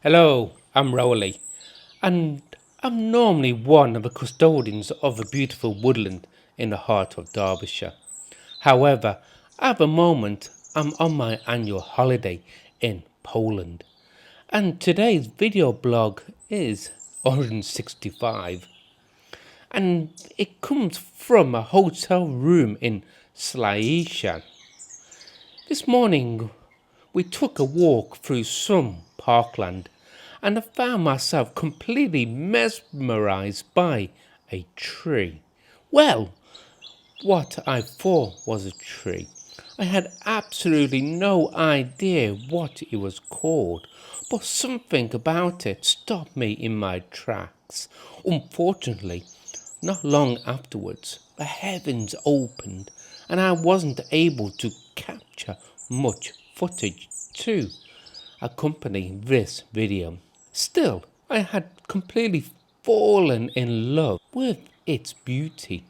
Hello, I'm Roly, and I'm normally one of the custodians of a beautiful woodland in the heart of Derbyshire. However, at the moment, I'm on my annual holiday in Poland, and today's video blog is 165, and it comes from a hotel room in Szczecin. This morning, we took a walk through some parkland, and I found myself completely mesmerized by a tree. Well, what I thought was a tree. I had absolutely no idea what it was called, but something about it stopped me in my tracks. Unfortunately, not long afterwards, the heavens opened and I wasn't able to capture much footage to accompany this video. Still, I had completely fallen in love with its beauty,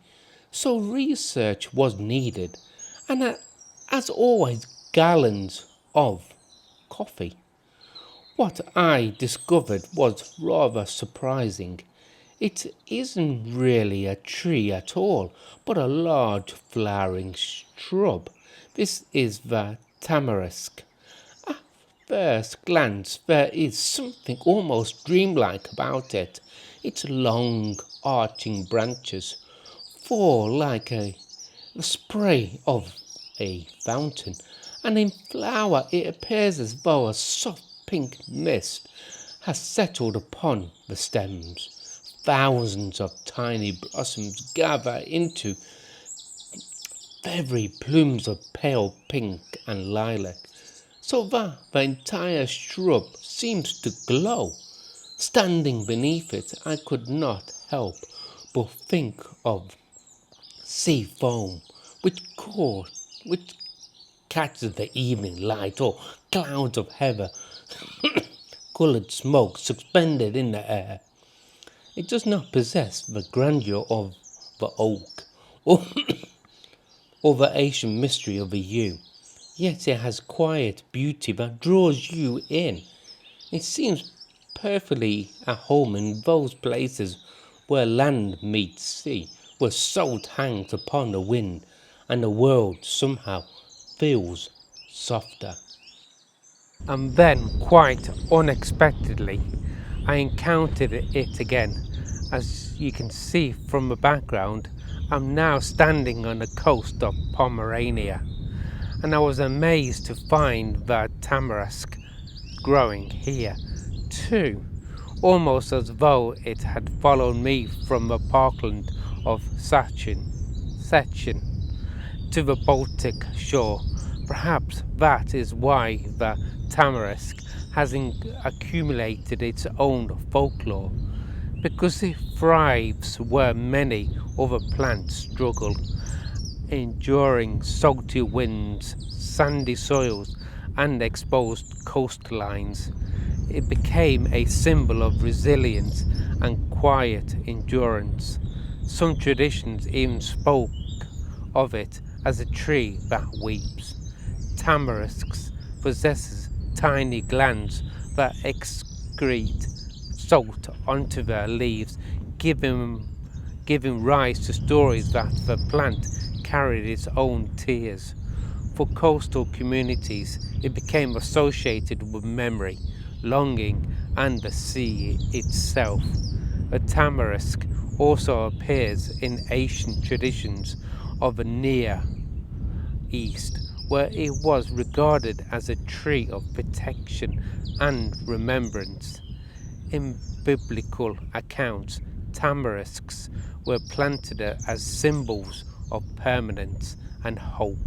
so research was needed, and as always, gallons of coffee. What I discovered was rather surprising. It isn't really a tree at all, but a large flowering shrub. This is the tamarisk. At first glance, there is something almost dreamlike about it. Its long, arching branches fall like the spray of a fountain, and in flower it appears as though a soft pink mist has settled upon the stems. Thousands of tiny blossoms gather into feathery plumes of pale pink and lilac, so that the entire shrub seems to glow. Standing beneath it, I could not help but think of sea foam, which catches the evening light, or clouds of heather coloured smoke suspended in the air. It does not possess the grandeur of the oak or, or the ancient mystery of the yew, yet it has quiet beauty that draws you in. It seems perfectly at home in those places where land meets sea, where salt hangs upon the wind, and the world somehow feels softer. And then, quite unexpectedly, I encountered it again. As you can see from the background, I'm now standing on the coast of Pomerania, and I was amazed to find the tamarisk growing here too, almost as though it had followed me from the parkland of Szczecin to the Baltic shore. Perhaps that is why the tamarisk has accumulated its own folklore, because it thrives where many other plants struggle, enduring salty winds, sandy soils, and exposed coastlines. It became a symbol of resilience and quiet endurance. Some traditions even spoke of it as a tree that weeps. Tamarisks possesses tiny glands that excrete salt onto their leaves, giving rise to stories that the plant carried its own tears. For coastal communities, it became associated with memory, longing, and the sea itself. The tamarisk also appears in ancient traditions of the Near East, where it was regarded as a tree of protection and remembrance. In biblical accounts, tamarisks were planted as symbols of permanence and hope,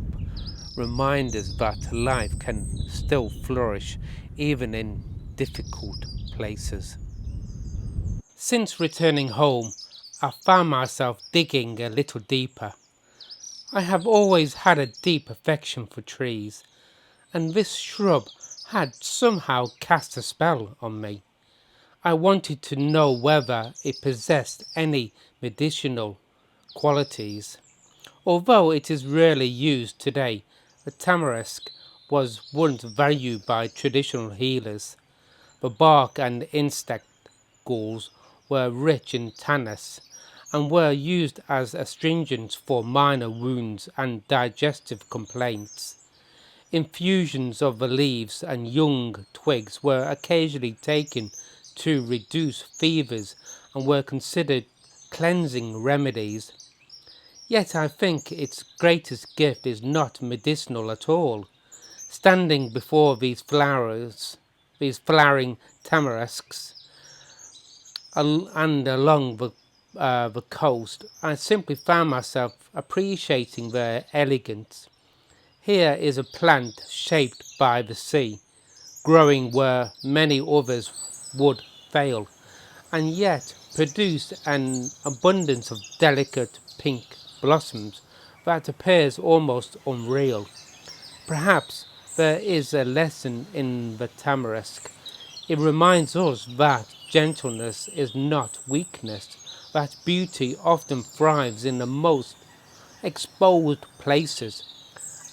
reminders that life can still flourish even in difficult places. Since returning home, I found myself digging a little deeper. I have always had a deep affection for trees, and this shrub had somehow cast a spell on me. I wanted to know whether it possessed any medicinal qualities. Although it is rarely used today, the tamarisk was once valued by traditional healers. The bark and insect galls were rich in tannins and were used as astringents for minor wounds and digestive complaints. Infusions of the leaves and young twigs were occasionally taken to reduce fevers and were considered cleansing remedies. Yet I think its greatest gift is not medicinal at all. Standing before these flowering tamarisks, and along the coast, I simply found myself appreciating their elegance. Here is a plant shaped by the sea, growing where many others would fail, and yet produce an abundance of delicate pink blossoms that appears almost unreal. Perhaps there is a lesson in the tamarisk. It reminds us that gentleness is not weakness, that beauty often thrives in the most exposed places,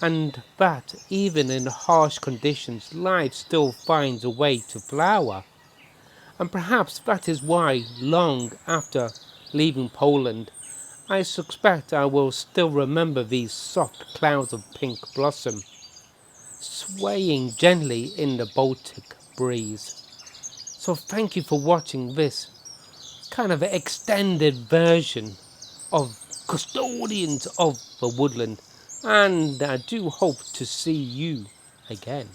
and that even in harsh conditions life still finds a way to flower. And perhaps that is why, long after leaving Poland, I suspect I will still remember these soft clouds of pink blossom, swaying gently in the Baltic breeze. So thank you for watching this kind of extended version of Custodians of the Woodland, and I do hope to see you again.